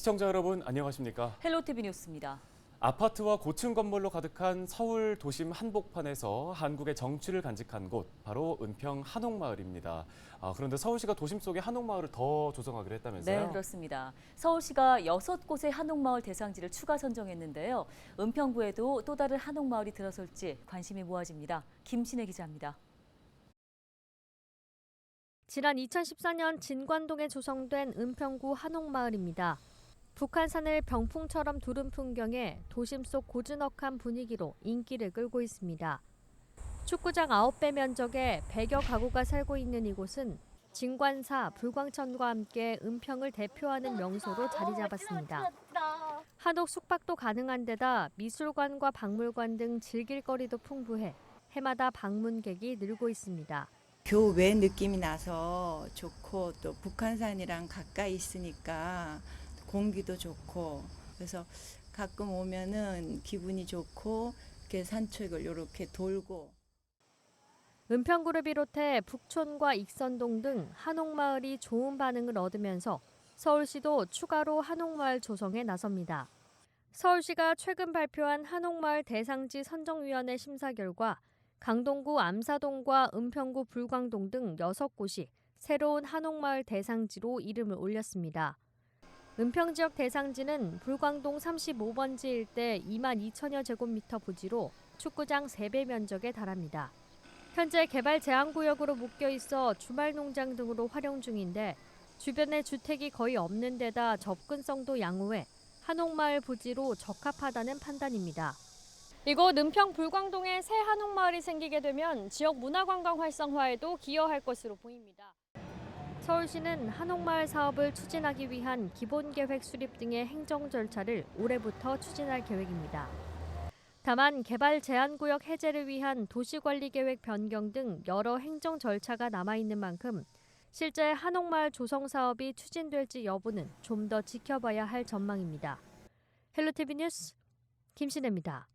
시청자 여러분 안녕하십니까? 헬로티비 뉴스입니다. 아파트와 고층 건물로 가득한 서울 도심 한복판에서 한국의 정취를 간직한 곳, 바로 은평 한옥마을입니다. 그런데 서울시가 도심 속에 한옥마을을 더 조성하기로 했다면서요? 네, 그렇습니다. 서울시가 6곳의 한옥마을 대상지를 추가 선정했는데요. 은평구에도 또 다른 한옥마을이 들어설지 관심이 모아집니다. 김신혜 기자입니다. 지난 2014년 진관동에 조성된 은평구 한옥마을입니다. 북한산을 병풍처럼 두른 풍경에 도심 속 고즈넉한 분위기로 인기를 끌고 있습니다. 축구장 9배 면적에 100여 가구가 살고 있는 이곳은 진관사, 불광천과 함께 은평을 대표하는 명소로 자리 잡았습니다. 한옥 숙박도 가능한 데다 미술관과 박물관 등 즐길 거리도 풍부해 해마다 방문객이 늘고 있습니다. 교외 느낌이 나서 좋고 또 북한산이랑 가까이 있으니까 공기도 좋고 그래서 가끔 오면은 기분이 좋고 이렇게 산책을 이렇게 돌고. 은평구를 비롯해 북촌과 익선동 등 한옥마을이 좋은 반응을 얻으면서 서울시도 추가로 한옥마을 조성에 나섭니다. 서울시가 최근 발표한 한옥마을 대상지 선정위원회 심사 결과 강동구 암사동과 은평구 불광동 등 6곳이 새로운 한옥마을 대상지로 이름을 올렸습니다. 은평 지역 대상지는 불광동 35번지 일대 2만 2천여 제곱미터 부지로 축구장 3배 면적에 달합니다. 현재 개발 제한구역으로 묶여 있어 주말 농장 등으로 활용 중인데 주변에 주택이 거의 없는 데다 접근성도 양호해 한옥마을 부지로 적합하다는 판단입니다. 이곳 은평 불광동에 새 한옥마을이 생기게 되면 지역 문화관광 활성화에도 기여할 것으로 보입니다. 서울시는 한옥마을 사업을 추진하기 위한 기본계획 수립 등의 행정 절차를 올해부터 추진할 계획입니다. 다만 개발 제한구역 해제를 위한 도시관리계획 변경 등 여러 행정 절차가 남아있는 만큼 실제 한옥마을 조성 사업이 추진될지 여부는 좀 더 지켜봐야 할 전망입니다. 헬로티비 뉴스 김신혜입니다.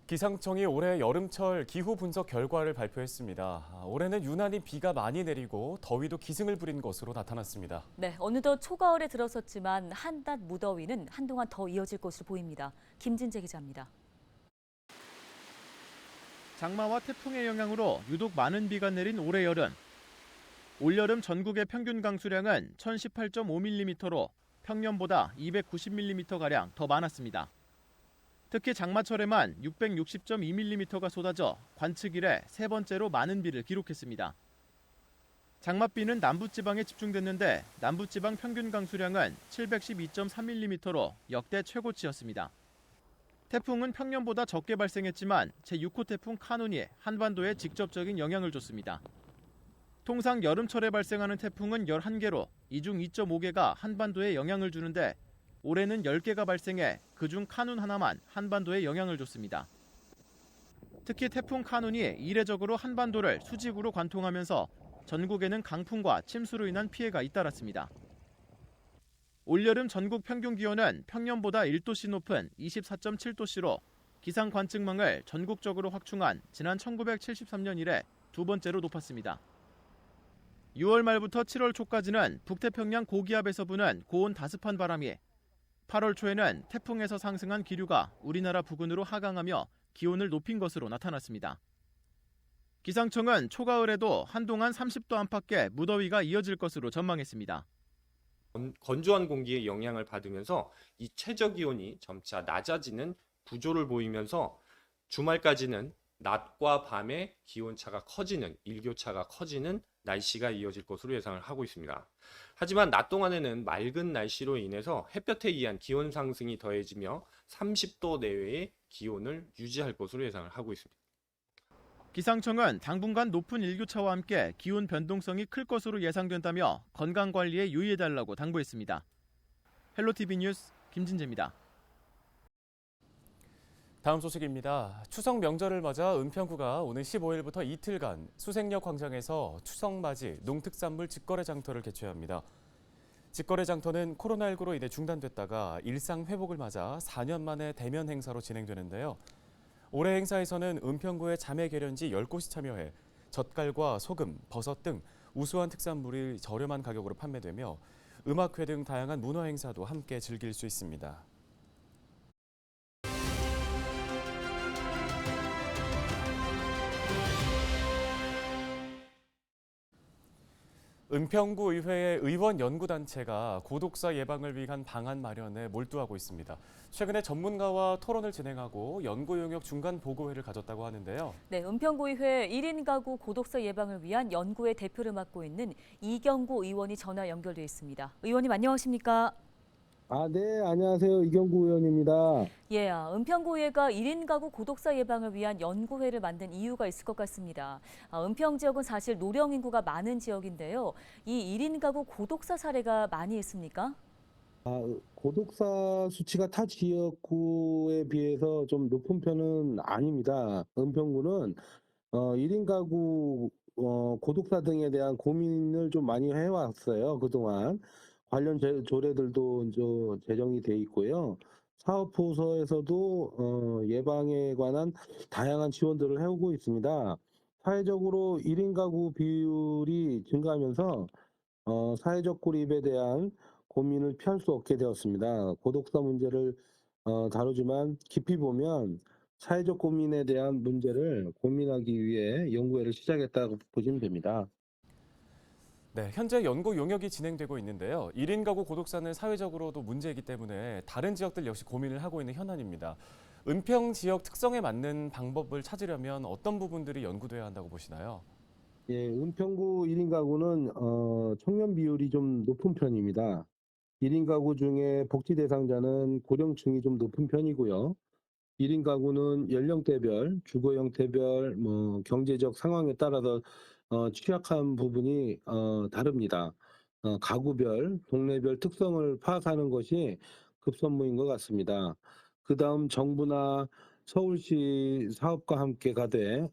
기상청이 올해 여름철 기후 분석 결과를 발표했습니다. 올해는 유난히 비가 많이 내리고 더위도 기승을 부린 것으로 나타났습니다. 네, 어느덧 초가을에 들어섰지만 한낮 무더위는 한동안 더 이어질 것으로 보입니다. 김진재 기자입니다. 장마와 태풍의 영향으로 유독 많은 비가 내린 올해 여름. 올여름 전국의 평균 강수량은 1018.5mm로 평년보다 290mm가량 더 많았습니다. 특히 장마철에만 660.2mm가 쏟아져 관측 이래 세 번째로 많은 비를 기록했습니다. 장맛비는 남부지방에 집중됐는데 남부지방 평균 강수량은 712.3mm로 역대 최고치였습니다. 태풍은 평년보다 적게 발생했지만 제6호 태풍 카눈이 한반도에 직접적인 영향을 줬습니다. 통상 여름철에 발생하는 태풍은 11개로 이 중 2.5개가 한반도에 영향을 주는데 올해는 10개가 발생해 그중 카눈 하나만 한반도에 영향을 줬습니다. 특히 태풍 카눈이 이례적으로 한반도를 수직으로 관통하면서 전국에는 강풍과 침수로 인한 피해가 잇따랐습니다. 올여름 전국 평균 기온은 평년보다 1도씨 높은 24.7도씨로 기상 관측망을 전국적으로 확충한 지난 1973년 이래 두 번째로 높았습니다. 6월 말부터 7월 초까지는 북태평양 고기압에서 부는 고온 다습한 바람이 8월 초에는 태풍에서 상승한 기류가 우리나라 부근으로 하강하며 기온을 높인 것으로 나타났습니다. 기상청은 초가을에도 한동안 30도 안팎의 무더위가 이어질 것으로 전망했습니다. 건조한 공기의 영향을 받으면서 이 최저 기온이 점차 낮아지는 구조를 보이면서 주말까지는 낮과 밤의 기온차가 커지는, 일교차가 커지는 날씨가 이어질 것으로 예상을 하고 있습니다. 하지만 낮 동안에는 맑은 날씨로 인해서 햇볕에 의한 기온 상승이 더해지며 30도 내외의 기온을 유지할 것으로 예상을 하고 있습니다. 기상청은 당분간 높은 일교차와 함께 기온 변동성이 클 것으로 예상된다며 건강관리에 유의해달라고 당부했습니다. 헬로티비 뉴스 김진재입니다. 다음 소식입니다. 추석 명절을 맞아 은평구가 오는 15일부터 이틀간 수색역 광장에서 추석맞이 농특산물 직거래 장터를 개최합니다. 직거래 장터는 코로나19로 인해 중단됐다가 일상 회복을 맞아 4년 만에 대면 행사로 진행되는데요. 올해 행사에서는 은평구의 자매 결연지 10곳이 참여해 젓갈과 소금, 버섯 등 우수한 특산물이 저렴한 가격으로 판매되며 음악회 등 다양한 문화 행사도 함께 즐길 수 있습니다. 은평구 의회의 의원 연구단체가 고독사 예방을 위한 방안 마련에 몰두하고 있습니다. 최근에 전문가와 토론을 진행하고 연구 용역 중간 보고회를 가졌다고 하는데요. 네, 은평구의회 1인 가구 고독사 예방을 위한 연구의 대표를 맡고 있는 이경구 의원이 전화 연결돼 있습니다. 의원님 안녕하십니까? 네, 안녕하세요. 이경구 의원입니다. 예, 은평구의회가 1인 가구 고독사 예방을 위한 연구회를 만든 이유가 있을 것 같습니다. 은평 지역은 사실 노령 인구가 많은 지역인데요. 이 1인 가구 고독사 사례가 많이 있습니까? 고독사 수치가 타 지역구에 비해서 좀 높은 편은 아닙니다. 은평구는 1인 가구 고독사 등에 대한 고민을 좀 많이 해왔어요. 그동안. 관련 조례들도 제정이 돼 있고요. 사업부서에서도 예방에 관한 다양한 지원들을 해오고 있습니다. 사회적으로 1인 가구 비율이 증가하면서 사회적 고립에 대한 고민을 피할 수 없게 되었습니다. 고독사 문제를 다루지만 깊이 보면 사회적 고민에 대한 문제를 고민하기 위해 연구회를 시작했다고 보시면 됩니다. 네, 현재 연구 용역이 진행되고 있는데요. 1인 가구 고독사는 사회적으로도 문제이기 때문에 다른 지역들 역시 고민을 하고 있는 현안입니다. 은평 지역 특성에 맞는 방법을 찾으려면 어떤 부분들이 연구돼야 한다고 보시나요? 예, 은평구 1인 가구는 청년 비율이 좀 높은 편입니다. 1인 가구 중에 복지 대상자는 고령층이 좀 높은 편이고요. 1인 가구는 연령대별, 주거 형태별, 경제적 상황에 따라서 취약한 부분이 다릅니다. 가구별, 동네별 특성을 파악하는 것이 급선무인 것 같습니다. 그다음 정부나 서울시 사업과 함께 가되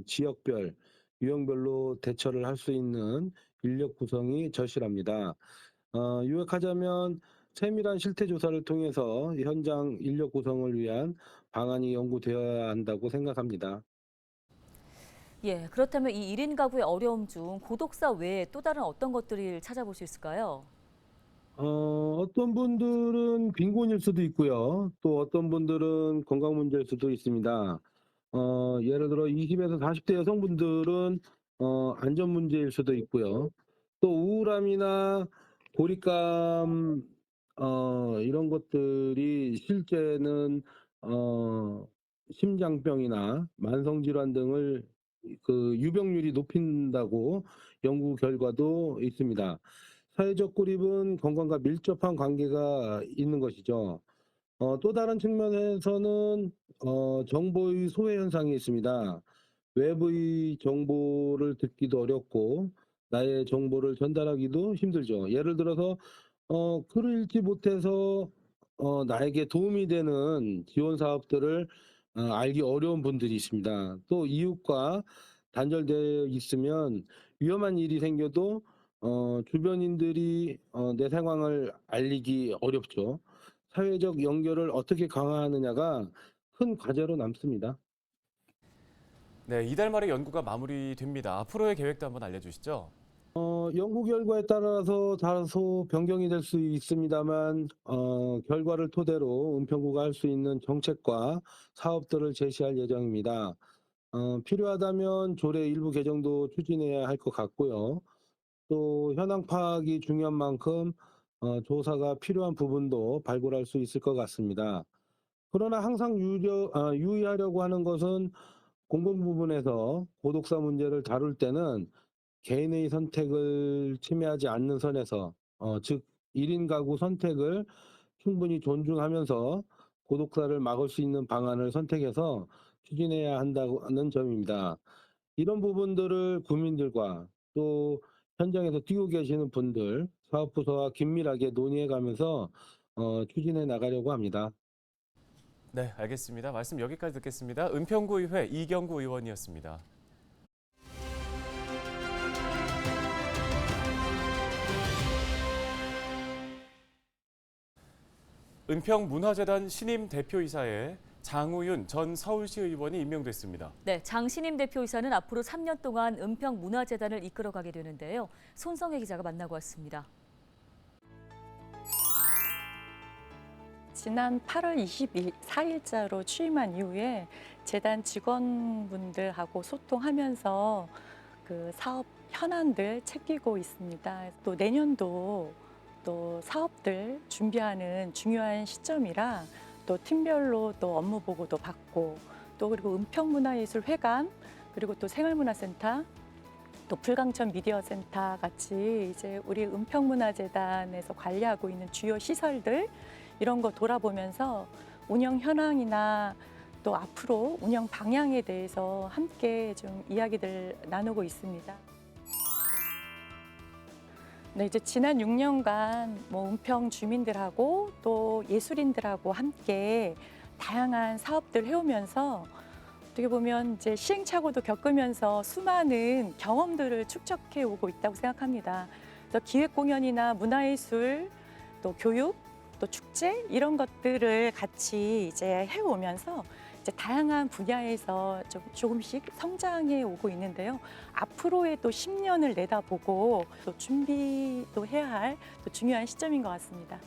지역별, 유형별로 대처를 할 수 있는 인력 구성이 절실합니다. 요약하자면 세밀한 실태 조사를 통해서 현장 인력 구성을 위한 방안이 연구되어야 한다고 생각합니다. 예, 그렇다면 이 1인 가구의 어려움 중 고독사 외에 또 다른 어떤 것들을 찾아볼 수 있을까요? 어떤 분들은 빈곤일 수도 있고요. 또 어떤 분들은 건강 문제일 수도 있습니다. 예를 들어 20에서 40대 여성분들은 안전 문제일 수도 있고요. 또 우울함이나 고립감 이런 것들이 실제는 심장병이나 만성질환 등을 그 유병률이 높인다고 연구 결과도 있습니다. 사회적 고립은 건강과 밀접한 관계가 있는 것이죠. 또 다른 측면에서는 정보의 소외 현상이 있습니다. 외부의 정보를 듣기도 어렵고 나의 정보를 전달하기도 힘들죠. 예를 들어서 글을 읽지 못해서 나에게 도움이 되는 지원 사업들을 알기 어려운 분들이 있습니다. 또 이웃과 단절되어 있으면 위험한 일이 생겨도 주변인들이 내 상황을 알리기 어렵죠. 사회적 연결을 어떻게 강화하느냐가 큰 과제로 남습니다. 네, 이달 말에 연구가 마무리됩니다. 앞으로의 계획도 한번 알려주시죠. 연구 결과에 따라서 다소 변경이 될 수 있습니다만 결과를 토대로 은평구가 할 수 있는 정책과 사업들을 제시할 예정입니다. 필요하다면 조례 일부 개정도 추진해야 할 것 같고요. 또 현황 파악이 중요한 만큼 조사가 필요한 부분도 발굴할 수 있을 것 같습니다. 그러나 항상 유의하려고 하는 것은 공공 부분에서 고독사 문제를 다룰 때는 개인의 선택을 침해하지 않는 선에서 즉 1인 가구 선택을 충분히 존중하면서 고독사를 막을 수 있는 방안을 선택해서 추진해야 한다는 점입니다. 이런 부분들을 구민들과 또 현장에서 뛰고 계시는 분들, 사업부서와 긴밀하게 논의해가면서 추진해 나가려고 합니다. 네, 알겠습니다. 말씀 여기까지 듣겠습니다. 은평구 의회 이경구 의원이었습니다. 은평문화재단 신임 대표이사에 장우윤 전 서울시 의원이 임명됐습니다. 네, 장신임 대표이사는 앞으로 3년 동안 은평문화재단을 이끌어가게 되는데요. 손성혜 기자가 만나고 왔습니다. 지난 8월 24일자로 취임한 이후에 재단 직원분들하고 소통하면서 그 사업 현안들 챙기고 있습니다. 또 내년도 또 사업들 준비하는 중요한 시점이라 또 팀별로 또 업무 보고도 받고 또 그리고 은평문화예술회관 그리고 또 생활문화센터 또 불광천 미디어센터 같이 이제 우리 은평문화재단에서 관리하고 있는 주요 시설들 이런 거 돌아보면서 운영 현황이나 또 앞으로 운영 방향에 대해서 함께 좀 이야기들 나누고 있습니다. 네, 이제 지난 6년간 뭐 은평 주민들하고 또 예술인들하고 함께 다양한 사업들 해오면서 어떻게 보면 이제 시행착오도 겪으면서 수많은 경험들을 축적해 오고 있다고 생각합니다. 그래서 기획 공연이나 문화예술, 또 교육, 또 축제 이런 것들을 같이 이제 해오면서 이제 다양한 분야에서 조금씩 성장해 오고 있는데요. 앞으로의 또 10년을 내다보고 또 준비도 해야 할 또 중요한 시점인 것 같습니다.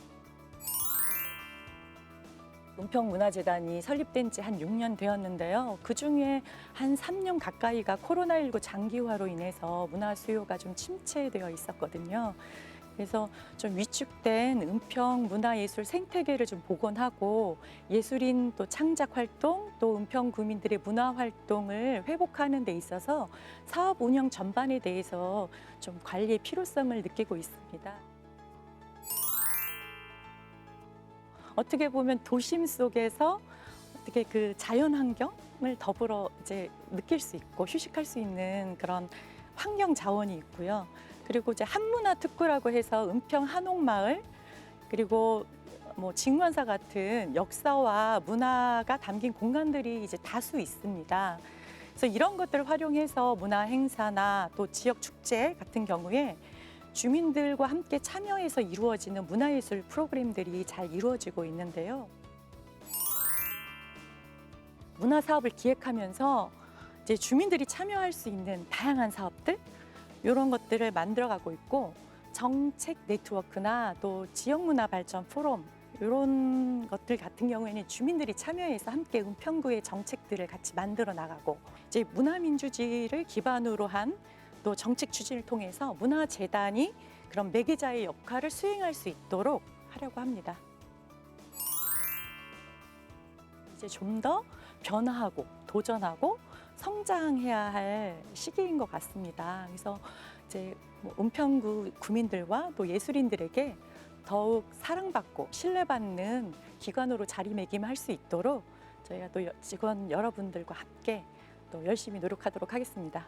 은평문화재단이 설립된 지 한 6년 되었는데요. 그중에 한 3년 가까이가 코로나19 장기화로 인해서 문화 수요가 좀 침체되어 있었거든요. 그래서 좀 위축된 은평 문화예술 생태계를 좀 복원하고 예술인 또 창작 활동 또 은평 구민들의 문화 활동을 회복하는 데 있어서 사업 운영 전반에 대해서 좀 관리의 필요성을 느끼고 있습니다. 어떻게 보면 도심 속에서 어떻게 그 자연 환경을 더불어 이제 느낄 수 있고 휴식할 수 있는 그런 환경 자원이 있고요. 그리고 이제 한문화 특구라고 해서 은평 한옥마을 그리고 뭐 직문사 같은 역사와 문화가 담긴 공간들이 이제 다수 있습니다. 그래서 이런 것들을 활용해서 문화 행사나 또 지역 축제 같은 경우에 주민들과 함께 참여해서 이루어지는 문화예술 프로그램들이 잘 이루어지고 있는데요. 문화 사업을 기획하면서 이제 주민들이 참여할 수 있는 다양한 사업들 이런 것들을 만들어가고 있고 정책 네트워크나 또 지역문화 발전 포럼 이런 것들 같은 경우에는 주민들이 참여해서 함께 은평구의 정책들을 같이 만들어 나가고 이제 문화민주주의를 기반으로 한 또 정책 추진을 통해서 문화재단이 그런 매개자의 역할을 수행할 수 있도록 하려고 합니다. 이제 좀 더 변화하고 도전하고 성장해야 할 시기인 것 같습니다. 그래서 이제 뭐 은평구 구민들과 또 예술인들에게 더욱 사랑받고 신뢰받는 기관으로 자리매김할 수 있도록 저희가 또 직원 여러분들과 함께 또 열심히 노력하도록 하겠습니다.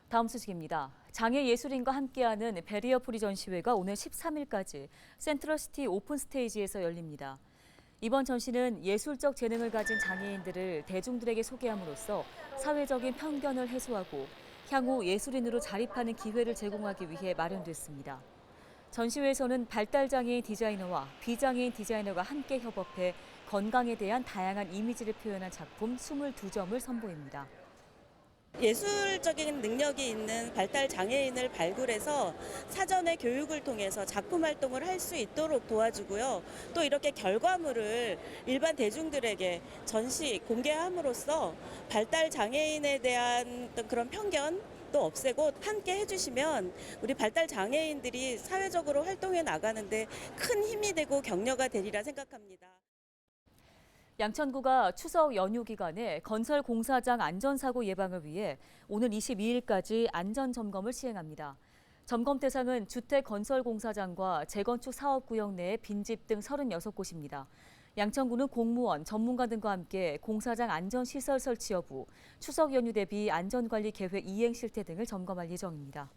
다음 소식입니다. 장애 예술인과 함께하는 베리어 프리 전시회가 오늘 13일까지 센트럴시티 오픈 스테이지에서 열립니다. 이번 전시는 예술적 재능을 가진 장애인들을 대중들에게 소개함으로써 사회적인 편견을 해소하고 향후 예술인으로 자립하는 기회를 제공하기 위해 마련됐습니다. 전시회에서는 발달장애인 디자이너와 비장애인 디자이너가 함께 협업해 건강에 대한 다양한 이미지를 표현한 작품 22점을 선보입니다. 예술적인 능력이 있는 발달 장애인을 발굴해서 사전에 교육을 통해서 작품 활동을 할 수 있도록 도와주고요. 또 이렇게 결과물을 일반 대중들에게 전시 공개함으로써 발달 장애인에 대한 그런 편견도 없애고 함께 해주시면 우리 발달 장애인들이 사회적으로 활동해 나가는데 큰 힘이 되고 격려가 되리라 생각합니다. 양천구가 추석 연휴 기간에 건설 공사장 안전사고 예방을 위해 오늘 22일까지 안전점검을 시행합니다. 점검 대상은 주택 건설 공사장과 재건축 사업구역 내 빈집 등 36곳입니다. 양천구는 공무원, 전문가 등과 함께 공사장 안전시설 설치 여부, 추석 연휴 대비 안전관리 계획 이행 실태 등을 점검할 예정입니다.